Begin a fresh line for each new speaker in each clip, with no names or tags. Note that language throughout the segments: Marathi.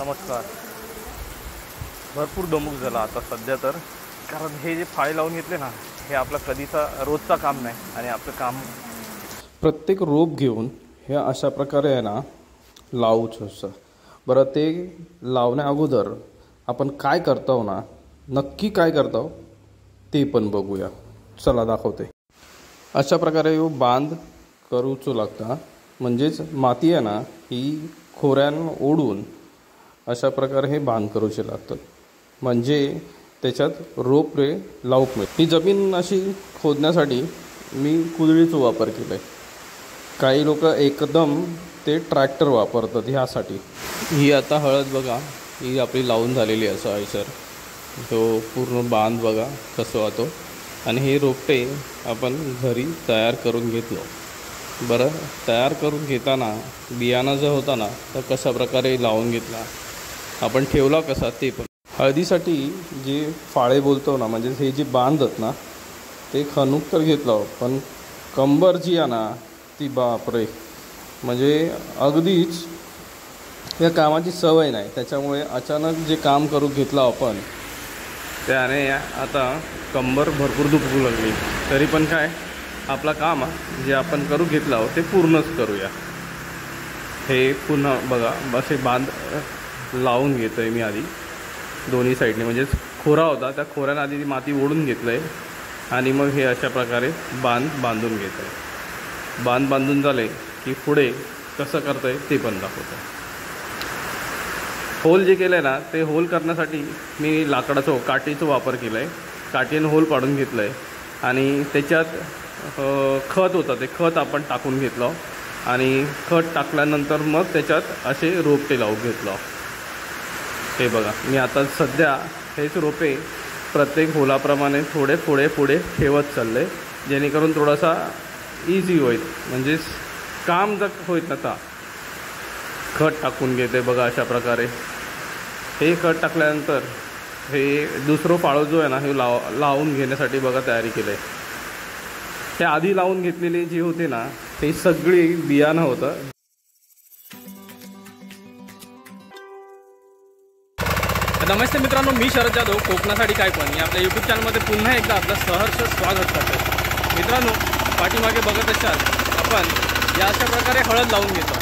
नमस्कार. भरपूर दमुक झाला आता सध्या तर, कारण हे जे फाळे लावून घेतले ना, हे आपला कधीचा रोजचा काम नाही. आणि आपलं काम
प्रत्येक रोप घेऊन हे अशा प्रकारे आहे ना लावूच असतं. बरं, ते लावण्या अगोदर आपण काय करतो ना, नक्की काय करतो ते पण बघूया. चला दाखवते. अशा प्रकारे बांध करूचो लागता. म्हणजेच माती आहे ना ही खोऱ्यान ओढून अशा प्रकारे हे बांध करूचे लागतात. म्हणजे त्याच्यात रोप रे लावूक मिळते. ही जमीन अशी खोदण्यासाठी मी कुदळीचा वापर केला आहे. काही लोक एकदम ते ट्रॅक्टर वापरतात ह्यासाठी. ही आता हळद बघा, ही आपली लावून झालेली असं आहे सर. तो पूर्ण बांध बघा कसं वाहतो. आणि हे रोपटे आपण घरी तयार करून घेतलो. बरं, तयार करून घेताना बियाणं जर होता ना तर कशा प्रकारे लावून घेतला, आपण ठेवला कसा ते पण. हळदीसाठी जे फाळे बोलतो ना, म्हणजे हे जे बांधत ना ते खणूक तर घेतलं, पण कंबर जी आहे ना ती बापरे, म्हणजे अगदीच या कामाची सवय नाही. त्याच्यामुळे अचानक जे काम करू घेतलं आपण त्याने आता कंबर भरपूर दुखू लागली. तरी पण काय, आपला काम जे आपण करू घेतलं आहोत ते पूर्णच करूया. हे पुन्हा बघा असे बांध लावून घेतो आहे मी आधी दोन्ही साईडने. म्हणजे खोरा होता, त्या खोऱ्याने आधी माती ओढून घेतलं आहे आणि मग हे अशा प्रकारे बांधून घेतो आहे. बांधून झाले की पुढे कसं करतो आहे ते पण दाखवतो. होल जे केलं आहे ना, ते होल करण्यासाठी मी लाकडाचं काठीचा वापर केला आहे. काठीनं होल पाडून घेतलं आहे आणि त्याच्यात खत होतं, ते खत आपण टाकून घेतलं. आणि खत टाकल्यानंतर मग त्याच्यात असे रोपटे लावून घेतलं. हे बघा, मी आता सध्या हेच रोपे प्रत्येक होलाप्रमाणे थोडे पुढे ठेवत चालले, जेणेकरून थोडासा इझी होईल. म्हणजे काम जर होईल ना तर खत टाकून घेते बघा अशा प्रकारे. हे खत टाकल्यानंतर हे दुसरं फाळं जो आहे ना हे लावून घेण्यासाठी बघा तयारी केलं आहे. हे आधी लावून घेतलेले जे होते ना ते सगळी बियाणं होतं.
नमस्ते मित्रांनो, मी शरद जाधव, कोकणासाठी काय पण या आपल्या यूट्यूब चॅनलमध्ये पुन्हा एकदा आपलं सहर्ष स्वागत करतो. मित्रांनो, पाठीमागे बघत असाल आपण या अशा प्रकारे हळद लावून घेतो.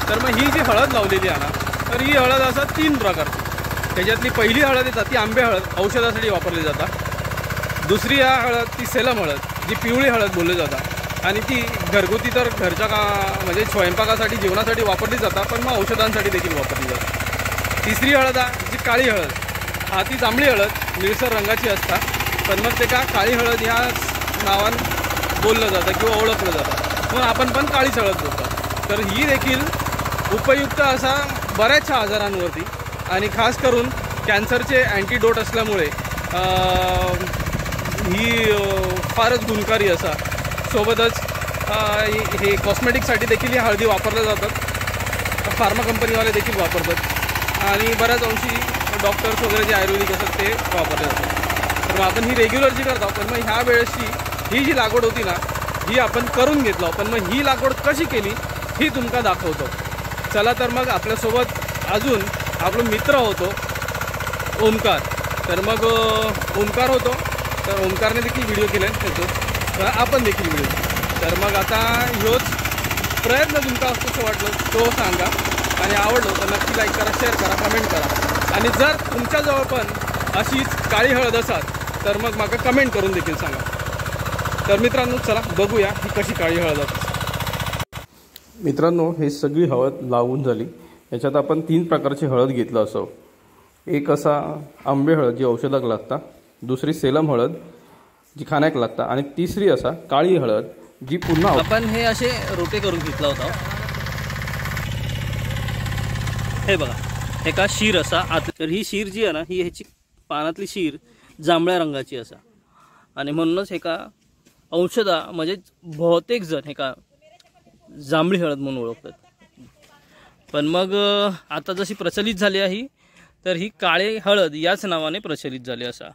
तर मग ही जी हळद लावलेली आहे ना, तर ही हळद असं 3 प्रकारची. त्याच्यातली पहिली हळद येतात ती आंबे हळद, औषधासाठी वापरली जातात. दुसरी हळद ती सेलम हळद, जी पिवळी हळद बोलली जातात. आणि ती घरगुती तर घरच्या म्हणजे स्वयंपाकासाठी जेवणासाठी वापरली जातात, पण मग औषधांसाठी देखील वापरली जातात. तिसरी हळद जी काळी हळद, ती जांभळी हळद निळसर रंगाची असतात, पण मग ते काळी हळद ह्या नावानं बोललं जातं किंवा ओळखलं जातं, म्हणून आपण पण काळीच हळद बोलतो. तर ही देखील उपयुक्त असा बऱ्याचशा आजारांवरती आणि खास करून कॅन्सरचे अँटीडोट असल्यामुळे ही फारच गुणकारी असा. सोबतच हे कॉस्मेटिकसाठी देखील ही हळदी वापरल्या जातात. फार्मा कंपनीवाले देखील वापरतात आणि बऱ्याच अंशी डॉक्टर्स वगैरे जे आयुर्वेदिक असतात ते वापरले जातात. तर आपण ही रेग्युलर जी करतो, पण मग ह्या वेळेसची ही जी लागवड होती ना ही आपण करून घेतलो. पण मग ही लागवड कशी केली ही तुमका दाखवतो. चला तर मग आपल्यासोबत अजून आपला मित्र होतो ओमकार. तर मग ओमकार होतो, तर ओमकारने देखील व्हिडिओ केला आहे त्याचं, तर आपण देखील व्हिडिओ. तर मग आता ह्योच प्रयत्न तुमका असं वाटलं तो सांगा. आणि आवडलं तर नक्की लाईक करा, शेअर करा, कमेंट करा. आणि जर तुमच्याजवळ पण अशीच काळी हळद असाल तर मग मला कमेंट करून देखील सांगा. तर मित्रांनो, चला बघूया ही कशी काळी हळद असते.
मित्रांनो, हे सगळी हळद लावून झाली. याच्यात आपण 3 प्रकारची हळद घेतलं असं. एक असा आंबे हळद जी औषधाक लागता, दुसरी सेलम हळद जी खाण्याक लागता, आणि तिसरी असा काळी हळद जी पुन्हा
आपण हे असे रोटे करून घेतला होता. हे बघा, हे का शीर असा आत. तर ही शीर जी आहे ना ही ह्याची पानातली शीर जांभळ्या रंगाची असा. आणि म्हणूनच हे का औषधा म्हणजे बहुतेक जण हे का जांभळी हळद म्हणून ओळखतात. पण मग आता जशी प्रचलित झाली आहे तर ही काळी हळद याच नावाने प्रचलित झाली असा.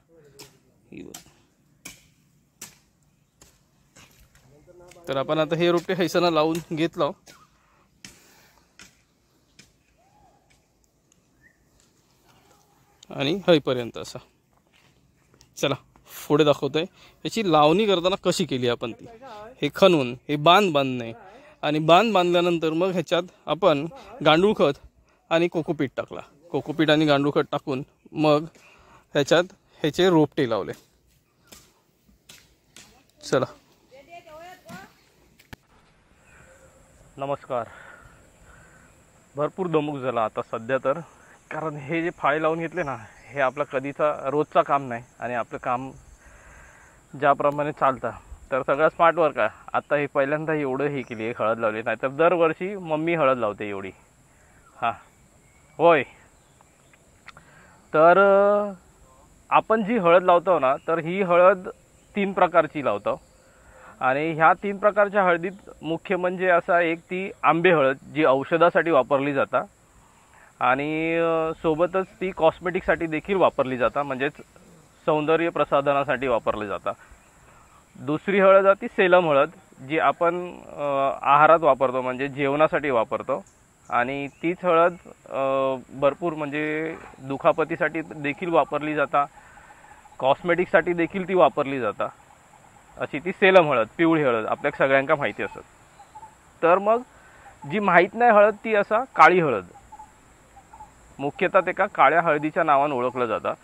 तर आपण आता हे रोपटे हैसना लावून घेतलं.
आणि हईपर्यंत असा. चला पुढे दाखवतोय याची लावणी करताना कशी केली आपण ती. हे खणून हे बांध बांधणे आणि बांध बांधल्यानंतर मग ह्याच्यात आपण गांडूळ खत आणि कोकोपीट टाकला. कोकोपीट आणि गांडूळ खत टाकून मग ह्याच्यात ह्याचे रोपटे लावले. चला.
नमस्कार. भरपूर दमुक झाला आता सध्या तर, कारण हे जे फाळे लावून घेतले ना, हे आपला कधीचा रोजचा काम नाही आणि आपलं काम ज्याप्रमाणे चालतं तर सगळं स्मार्ट वर्क आहे. आता हे पहिल्यांदा एवढं हे केली आहे, हळद लावली. नाही तर दरवर्षी मम्मी हळद लावते एवढी. हां होय. तर आपण जी हळद लावतो ना, तर ही हळद 3 प्रकारची लावतो. आणि ह्या 3 प्रकारच्या हळदीत मुख्य म्हणजे असा एक ती आंबे हळद, जी औषधासाठी वापरली जातात आणि सोबतच ती कॉस्मेटिकसाठी देखील वापरली जातात, म्हणजेच सौंदर्य प्रसाधनासाठी वापरली जातात. दुसरी हळद आहे ती सेलम हळद, जी आपण आहारात वापरतो, म्हणजे जेवणासाठी वापरतो. आणि तीच हळद भरपूर म्हणजे दुखापतीसाठी देखील वापरली जातात, कॉस्मेटिकसाठी देखील ती वापरली जातात. अशी ती सेलम हळद, पिवळी हळद आपल्या सगळ्यांना माहिती असत. तर मग जी माहीत नाही हळद ती असा काळी हळद, मुख्यतः ते का काळ्या हळदीच्या नावाने ओळखलं जातं.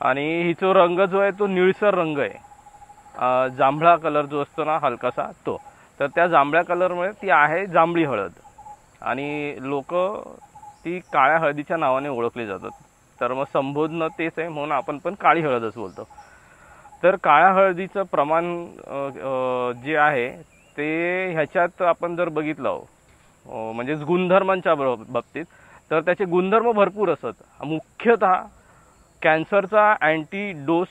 आणि हिचा रंग जो आहे तो निळसर रंग आहे, जांभळा कलर जो असतो ना हलकासा तो. तर त्या जांभळ्या कलरमुळे ती आहे जांभळी हळद आणि लोक ती काळ्या हळदीच्या नावाने ओळखली जातात. तर मग संबोधन तेच आहे म्हणून आपण पण काळी हळदच बोलतो. तर काळ्या हळदीचं प्रमाण जे आहे ते ह्याच्यात आपण जर बघितलं म्हणजेच गुणधर्मांच्या बाबतीत तर त्याचे गुणधर्म भरपूर असतात. मुख्यतः कॅन्सरचा अँटीडोस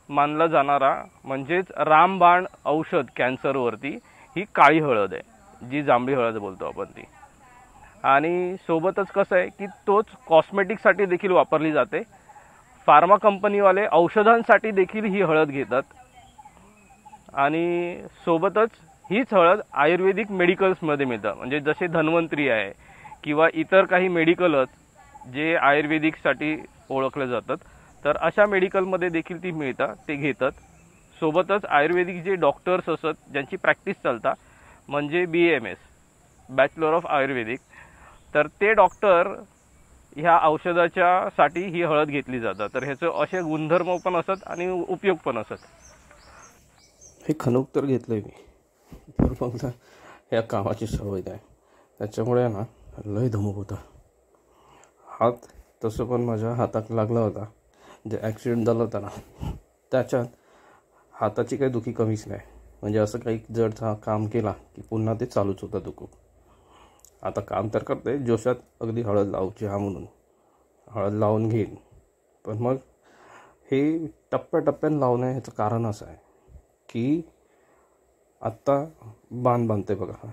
मानला जाणारा म्हणजेच रामबाण औषध कॅन्सरवरती ही काळी हळद आहे, जी जांभळी हळद बोलतो आपण ती. आणि सोबतच कसं आहे की तोच कॉस्मेटिकसाठी देखील वापरली जाते. फार्मा कंपनीवाले औषधांसाठी देखील ही हळद घेतात. आणि सोबतच हीच हळद आयुर्वेदिक मेडिकल्समध्ये मिळतं, म्हणजे जसे धन्वंतरी आहे किंवा इतर काही मेडिकलच जे आयुर्वेदिकसाठी ओळखले जातात, तर अशा मेडिकलमध्ये देखील ती मिळतात, ते घेतात. सोबतच आयुर्वेदिक जे डॉक्टर्स असतात ज्यांची प्रॅक्टिस चालतात, म्हणजे BAMS बॅचलर ऑफ आयुर्वेदिक, तर ते डॉक्टर ह्या औषधाच्यासाठी ही हळद घेतली जातात. तर ह्याचे असे गुणधर्म पण असतात आणि उपयोग पण असतात.
हे खणूक तर घेतलं आहे मी, तर फक्त ह्या कामाची सवय आहे, त्याच्यामुळे ना लय धमक होता. हात तसं पण माझ्या हातात लागला होता, जे ॲक्सिडेंट झाला होता ना त्याच्यात हाताची काही दुखी कमीच नाही. म्हणजे असं काही जड काम केला की पुन्हा ते चालूच होतं दुखू. आता काम तर करते जोशात, अगदी हळद लावची हा म्हणून हळद लावून घेईन. पण मग हे टप्प्याटप्प्यानं लावणं ह्याचं कारण असं आहे की आत्ता बांधते बघा.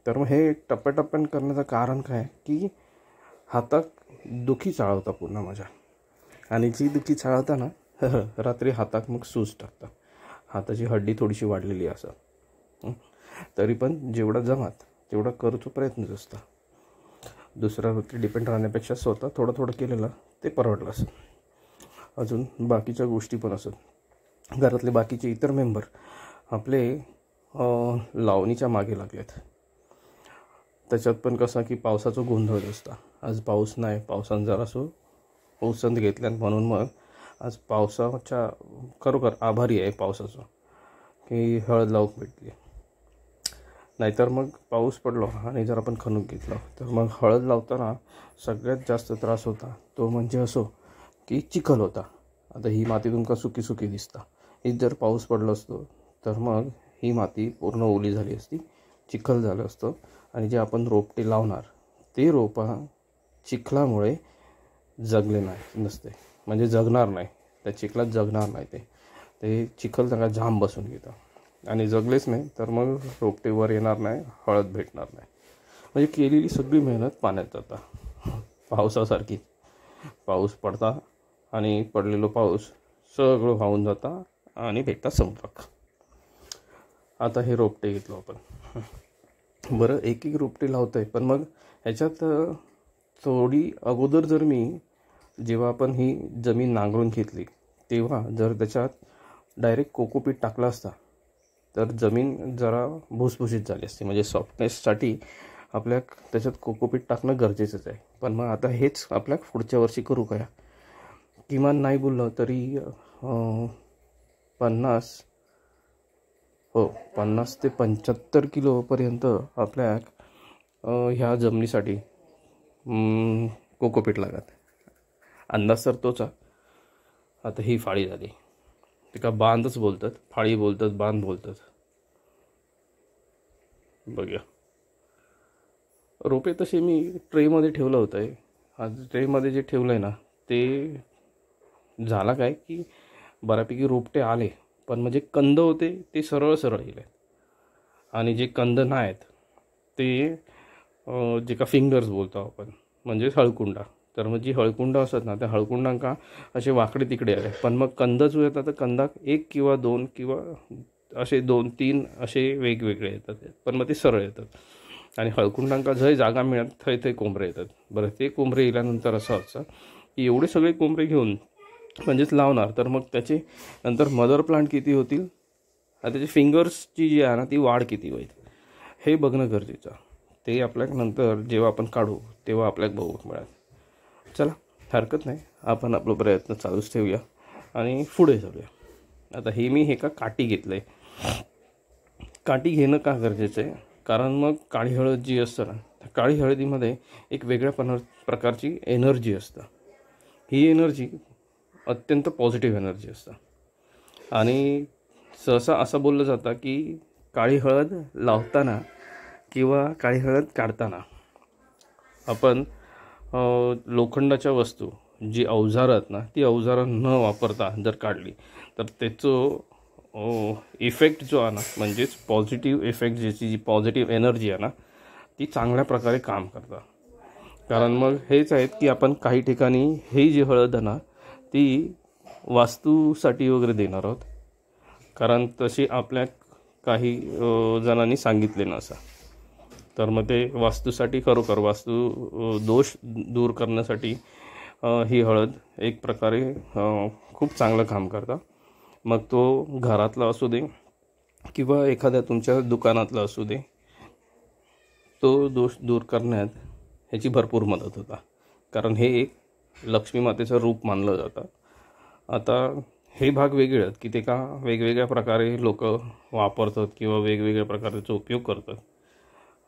तर मग हे टप्प्याटप्प्यानं करण्याचं कारण काय की हातात दुखी चाळवता पुन्हा माझ्या. आणि जी दुखी चाळवता ना रात्री हातात मग सूज टाकता. हाताची हड्डी थोडीशी वाढलेली असं, तरी पण जेवढं जमात तेवढा करतो प्रयत्नच असता. दुसऱ्यावरती डिपेंड राहण्यापेक्षा स्वतः थोडं थोडं केलेलं ते परवडलं असं. अजून बाकीच्या गोष्टी पण असत. घरातले बाकीचे इतर मेंबर आपले लावणीच्या मागे लागलेत. त्याच्यात पण कसं की पावसाचं गोंधळ असतं. आज पाऊस नाही, पावसानं जरासं ओसंत घेतल्यान म्हणून मग आज पावसाच्या खरोखर आभारी आहे पावसाचं की हळद लावूक भेटली. नाहीतर मग पाऊस पडलो आणि जर आपण खणूक घेतलं तर मग हळद लावताना सगळ्यात जास्त त्रास होता तो म्हणजे असो की चिखल होता. आता ही माती तुमका सुकी सुकी दिसता, हीच जर पाऊस पडलो असतो तर मग ही माती पूर्ण ओली झाली असती, चिखल झालं असतं. आणि जे आपण रोपटे लावणार ते रोपा चिखलामुळे जगले नसते, म्हणजे जगणार नाही, त्या चिखलात जगणार नाही. ते चिखल त्यांना जाम बसून घेतं आणि जगलेच नाही तर मग रोपटे वर येणार नाही, हळद भेटणार नाही. म्हणजे केलेली सगळी मेहनत पाण्यात जाता. पावसासारखी पाऊस पडता आणि पडलेलो पाऊस सगळं वाहून जाता आणि भेटता समुद्रात. आता हे रोपटे घेतलं आपण, बरं एक एक रोपटे लावतं आहे. पण मग ह्याच्यात थोडी अगोदर जर मी जेव्हा आपण ही जमीन नांगरून घेतली तेव्हा जर त्याच्यात डायरेक्ट कोकोपीट टाकलं असता तर जमीन जरा भुसभुशीत झाली असते. म्हणजे सॉफ्टनेससाठी आपल्या त्याच्यात कोकोपीट टाकणं गरजेचंच आहे. पण मग आता हेच आपल्या पुढच्या वर्षी करू का? किमान नाही बोललं तरी 50 ते 75 किलोपर्यंत आपल्या ह्या जमिनीसाठी कोकोपीट लागत. अंदाज तर तोच. आता ही फाळी झाली, ते का बांधच बोलतात, फाळी बोलतात, बांध बोलतात. बघूया. रोपे तसे मी ट्रेमध्ये ठेवलं होतं आहे. आज ट्रेमध्ये जे ठेवलं आहे ना ते झाला काय की बऱ्यापैकी रोपटे आले, पण म्हणजे कंद होते ते सरळ येले आणि जे कंद नाहीत ते जे का फिंगर्स बोलतो आपण म्हणजे हळकुंडा. तर मग जी हळकुंड असतात ना त्या हळकुंडांका असे वाकडे तिकडे आले. पण मग कंद जो येतात तर कंदाक 1 किंवा 2 किंवा असे 2-3 असे वेगवेगळे येतात, पण मग ते सरळ येतात. आणि हळकुंडांका जय जागा मिळत थंय कोंबरे येतात. बरं, ते कोंबरे येल्यानंतर असं असतं की एवढे सगळे कोंबरे घेऊन म्हणजेच लावणार तर मग त्याचे नंतर मदर प्लांट किती होतील, त्याची फिंगर्सची जी आहे ना ती वाढ किती होईल हे बघणं गरजेचं. ते आपल्याला नंतर जेव्हा आपण काढू तेव्हा आपल्याला बघू मिळेल. चला, हरकत नाही, आपण आपला प्रयत्न चालूच ठेवूया आणि पुढे जाऊया. आता हे मी हे का काठी घेतलं आहे. काठी घेणं का गरजेचं आहे? कारण मग काळी हळद जी असतं ना त्या काळी हळदीमध्ये एक वेगळ्या प्रकारची एनर्जी असतं. ही एनर्जी अत्यंत पॉझिटिव्ह एनर्जी असतं. आणि सहसा असं बोललं जातं की काळी हळद लावताना किंवा काळी हळद काढताना आपण लोखंडाच्या वस्तू जी अवजारं आहेत ना ती अवजारं न वापरता जर काढली तर त्याचं इफेक्ट जो आहे ना म्हणजेच पॉझिटिव्ह इफेक्ट ज्याची जी पॉझिटिव्ह एनर्जी आहे ना ती चांगल्या प्रकारे काम करतं. कारण मग हेच आहेत की आपण काही ठिकाणी ही जी हळद आहे ना ती वास्तूसाठी वगैरे देणार आहोत. कारण तशी आपल्या काही जणांनी सांगितले नसा. तर मग ते वास्तूसाठी खरोखर वास्तू दोष दूर करण्यासाठी ही हळद एक प्रकारे खूप चांगलं काम करतं. मग तो घरातला असू दे किंवा एखाद्या तुमच्या दुकानातला असू दे, तो दोष दूर करण्यात ह्याची भरपूर मदत होता. कारण हे एक लक्ष्मी मातेचं रूप मानलं जातं. आता हे भाग वेगळे आहेत की ते का वेगवेगळ्या प्रकारे लोक वापरतात किंवा वेगवेगळ्या प्रकारचा उपयोग करतात.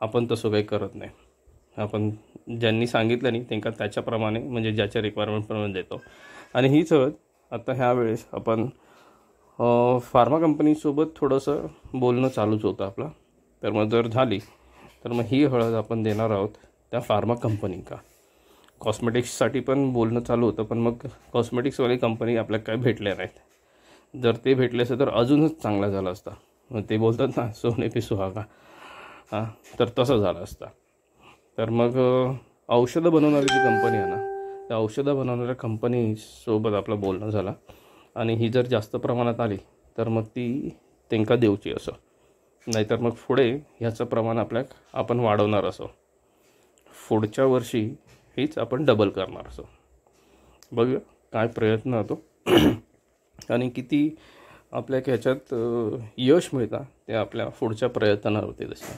आपण तसं काही करत नाही. आपण ज्यांनी सांगितलं नाही त्यांना त्याच्याप्रमाणे म्हणजे ज्याच्या रिक्वायरमेंटप्रमाणे देतो. आणि हीच हळद आता ह्या वेळेस आपण फार्मा कंपनीसोबत थोडंसं बोलणं चालूच होतं आपलं. तर मग जर झाली तर मग ही हळद आपण देणार आहोत त्या फार्मा कंपनी का. कॉस्मेटिक्ससाठी पण बोलणं चालू होतं, पण मग कॉस्मेटिक्सवाली कंपनी आपल्याला काय भेटल्या नाहीत. जर ते भेटले असते तर अजूनच चांगला झाला असता. मग ते बोलतात ना सोने पे सुहागा, तर तसं झालं असतं. तर मग औषधं बनवणारी जी कंपनी आहे ना त्या औषधं बनवणाऱ्या कंपनीसोबत आपलं बोलणं झालं आणि ही जर जास्त प्रमाणात आली तर मग ती त्यांना देऊची असं. नाहीतर मग पुढे ह्याचं प्रमाण आपण वाढवणार असो. पुढच्या वर्षी हीच आपण डबल करणार असो. बघूया काय प्रयत्न होतो आणि किती आपल्या ह्याच्यात यश मिळतं ते आपल्या पुढच्या प्रयत्नावरती दिसणार.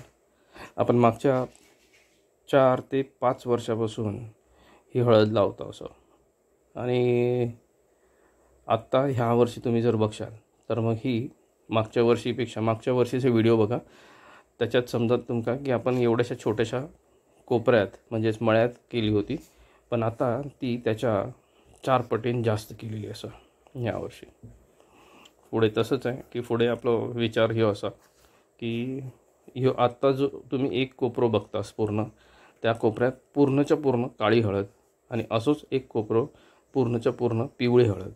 आपण मागच्या 4 ते 5 वर्षापासून ही हळद लावतो असं. आणि आत्ता ह्या वर्षी तुम्ही जर बघशाल तर मग ही मागच्या वर्षीचे व्हिडिओ बघा. त्याच्यात समजत तुमका की आपण एवढ्याशा छोट्याशा कोपऱ्यात म्हणजेच मळ्यात केली होती, पण आता ती त्याच्या 4 पटीने जास्त केलेली असं यावर्षी. पुढे तसंच आहे की पुढे आपलं विचार हे असा की ह्यो आत्ता जो तुम्ही एक कोपरं बघतास पूर्ण त्या कोपऱ्यात पूर्णच्या पूर्ण काळी हळद आणि असंच एक कोपरं पूर्णच्या पूर्ण पिवळी हळद.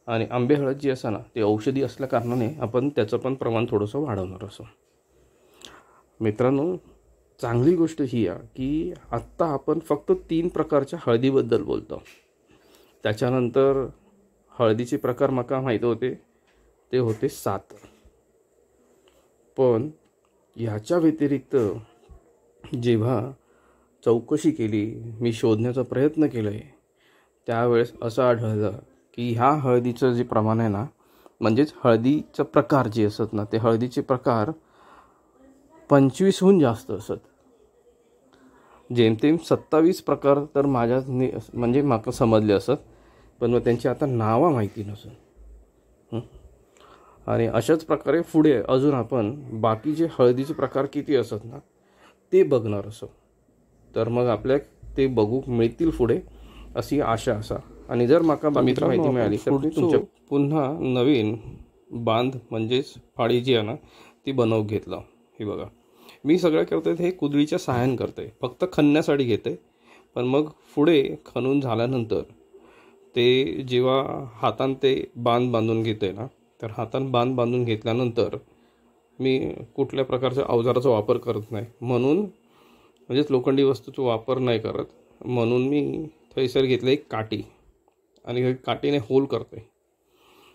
आणि आंबे हळद जी असं ना ते औषधी असल्या कारणाने आपण त्याचं पण प्रमाण थोडंसं वाढवणार असं. मित्रांनो, चांगली गोष्ट ही आहे की आत्ता आपण फक्त 3 प्रकारच्या हळदीबद्दल बोलतो. त्याच्यानंतर हळदीचे प्रकार माका माहीत होते ते होते 7. पण ह्याच्या व्यतिरिक्त जेव्हा चौकशी केली, मी शोधण्याचा प्रयत्न केला आहे, त्यावेळेस असं आढळलं की ह्या हळदीचं जे प्रमाण आहे ना, म्हणजेच हळदीचं प्रकार जे असत ना, ते हळदीचे प्रकार 25हून जास्त असत. जेमतेम 27 प्रकार तर माझ्या म्हणजे म्हाका समजले असत, पण मग त्यांची आता नावं माहिती नसत. आणि अशाच प्रकारे पुढे अजून आपण बाकीचे हळदीचे प्रकार किती असत ना ते बघणार असो. तर मग आपल्याक ते बघूक मिळतील पुढे अशी आशा असा. आणि जर म्हाका बाकीची माहिती मिळाली तर तुमच्या पुन्हा नवीन बांध म्हणजेच फाळी जी आहे ना ती बनवून घेतला. हे बघा, मी सगळं करतोय हे कुदळीच्या सहाय्याने करतोय, फक्त खणण्यासाठी घेते. पण मग पुढे खणून झाल्यानंतर ते जेव्हा हातान ते बांध बांधून घेते ना, तर हातान बांध बांधून घेतल्यानंतर मी कुठल्या प्रकारच्या अवजाराचा वापर करत नाही. म्हणून म्हणजेच लोखंडी वस्तूचा वापर नाही करत. म्हणून मी थैसर घेतलं एक काठी आणि काठीने होल करते.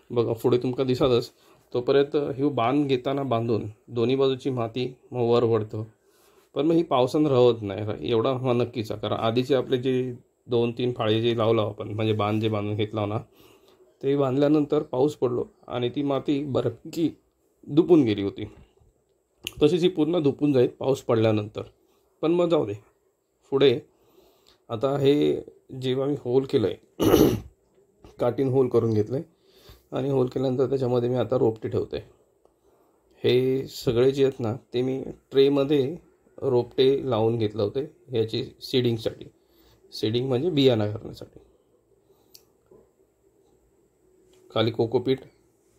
बघा पुढे तुमका दिसतच. तोपर्यंत ही बांध घेताना बांधून दोन्ही बाजूची माती मग वर वळतं. पण मग ही पावसान राहत नाही एवढा हा नक्कीच आहे. कारण आधीचे आपले जे 2-3 फाळे जे लावला आपण म्हणजे बांध जे बांधून घेतला ना, ते बांधल्यानंतर पाऊस पडलो आणि ती माती बऱ्यापैकी धुपून गेली होती. तशीच ही पूर्ण धुपून जाईल पाऊस पडल्यानंतर. पण मग जाऊ दे. पुढे आता हे जेव्हा मी होल केलं आहे काठीन होल करून घेतलं आहे आणि होल केल्यानंतर त्याच्यामध्ये मी आता रोपटे ठेवते. हे सगळे जे आहेत ना ते मी ट्रेमध्ये रोपटे लावून घेतलं होते ह्याची सीडिंगसाठी. सीडिंग म्हणजे बियाणा करण्यासाठी. खाली कोकोपीट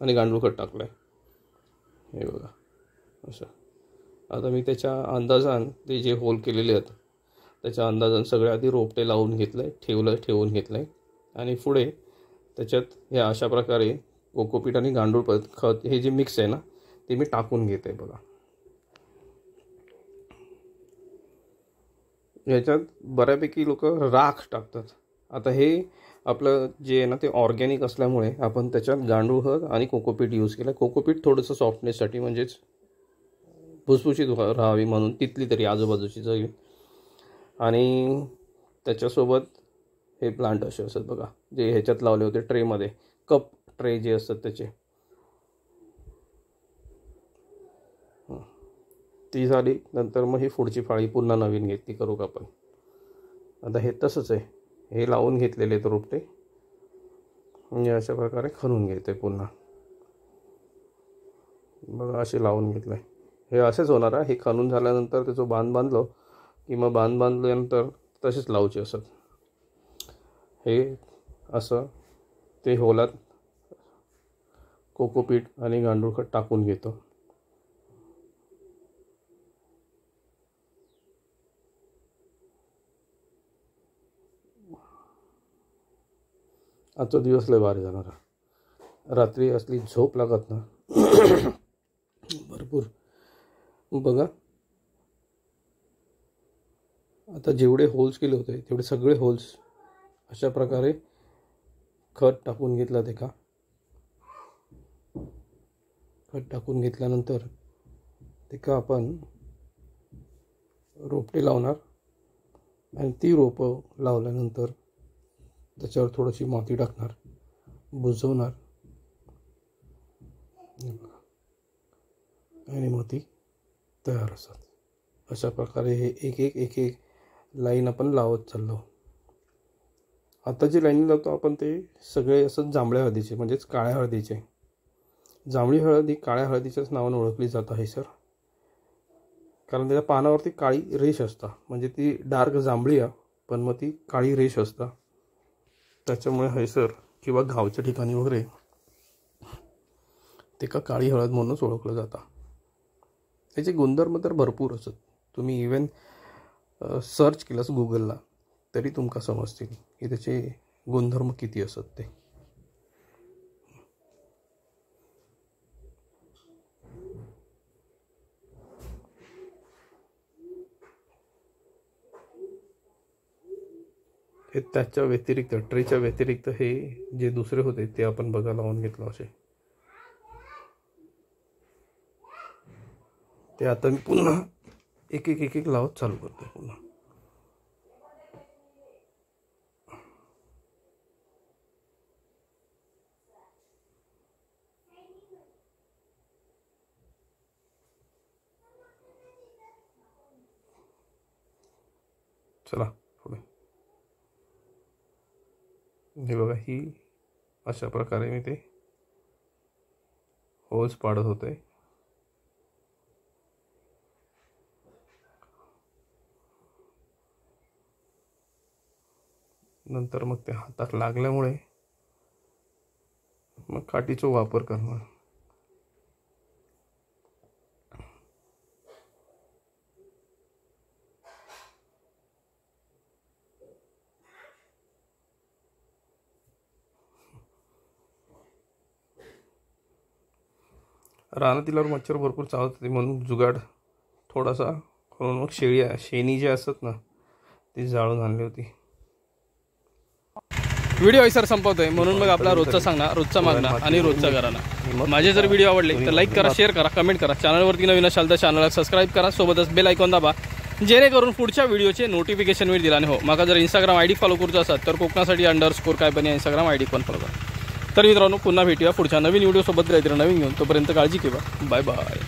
आणि गांडूळ खत टाकलं आहे. हे बघा असं. आता मी त्याच्या अंदाजान ते जे होल केलेले आहेत त्याच्या अंदाजान सगळे आधी रोपटे लावून घेतलं आहे, ठेवून घेतलं आहे. आणि पुढे त्याच्यात हे अशा प्रकारे कोकोपीट आणि गांडूळ खत हे जे मिक्स आहे ना ते मी टाकून घेते. बघा ह्याच्यात बऱ्यापैकी लोक राख टाकतात. आता हे आपलं जे आहे ना ते ऑर्गॅनिक असल्यामुळे आपण त्याच्यात गांडूळ खत आणि कोकोपीट यूज केलं. कोकोपीट थोडंसं सॉफ्टनेससाठी म्हणजेच भुसभुशीत राहावी म्हणून तिथली तरी आजूबाजूची जाईल. आणि त्याच्यासोबत हे प्लांट असे असतात बघा जे ह्याच्यात लावले होते ट्रेमध्ये, कप ट्रे जे असतात त्याचे. ती झाली नंतर मग ही पुढची फाळी पुन्हा नवीन घेतली करू का आपण. आता हे तसंच आहे. हे लावून घेतलेले आहेत रोपटे म्हणजे अशा प्रकारे खणून घेते पुन्हा. बघा असे लावून घेतलं आहे. हे असेच होणार आहे. हे खणून झाल्यानंतर त्याचं बांध बांधलं की मग बांध बांधल्यानंतर तसेच लावचे असत. हे असं ते होलात कोकोपीट आणि गांडूळ खत टाकून घेतो. आजचा दिवस लय भारी जाणार. रात्री असली झोप लागत ना भरपूर. बघा आता जेवढे होल्स केले होते तेवढे सगळे होल्स अशा प्रकारे खत टाकून घेतलं. ते का खत टाकून घेतल्यानंतर ते का आपण रोपटे लावणार आणि ती रोपं लावल्यानंतर त्याच्यावर थोडीशी माती टाकणार, बुजवणार आणि माती तयार असतात. अशा प्रकारे हे एक एक लाईन आपण लावत चाललो. आता जे लाईन लावतो आपण ते सगळे असं जांभळ्या हळदीचे म्हणजेच काळ्या हळदीचे. जांभळी हळद ही काळ्या हळदीच्याच नावाने ओळखली जात आहे सर. कारण त्याच्या पानावरती काळी रेष असता म्हणजे ती डार्क जांभळी आहे पण मग ती काळी रेष असता. त्याच्यामुळे हैसर किंवा गावच्या ठिकाणी वगैरे ते का काळी हळद म्हणूनच ओळखलं जातं. त्याचे गुणधर्म तर भरपूर असत. तुम्ही इवन सर्च केलंस गुगलला तरी तुमका समजतील की त्याचे गुणधर्म किती असत ते. हे त्याच्या व्यतिरिक्त ट्रेच्या व्यतिरिक्त हे जे दुसरे होते ते आपण बघा लावून घेतलं असे. ते आता मी पुन्हा एक एक लावत चालू करतो पुन्हा. चला पुढे. हे बघा, ही अशा प्रकारे मी ते होल्स पाडत होते. नंतर मग ते हातात लागल्यामुळे मग काठीचा वापर करणार. रानातील मच्छर भरपूर चावत होते म्हणून जुगाड थोडासा करून मग शेणी जे असतात ना ती जाळून आणली होती.
व्हिडिओ सर संपवतोय म्हणून मग आपला रोजचा सांगणार, रोजचा मागणार आणि रोजचा घराणा. माझे जर व्हिडिओ आवडले तर लाईक करा, शेअर करा, कमेंट करा. चॅनलवरती नवीन असाल तर चॅनलला सबस्क्राईब करा, सोबतच बेल आयकॉन दाबा जेणेकरून पुढच्या व्हिडिओचे नोटिफिकेशन मिळतील. दिला आणि हो, मला जर इंस्टाग्राम आयडी फॉलो करूचा असाल तर कोकणासाठी_ काय पण या इंस्टाग्राम आयडी पण फॉलो करा. तर मित्रांनो, पुन्हा भेटूया पुढच्या नवीन व्हिडिओ सोबत, काहीतरी नवीन घेऊन. तोपर्यंत काळजी ठेवा. Bye bye.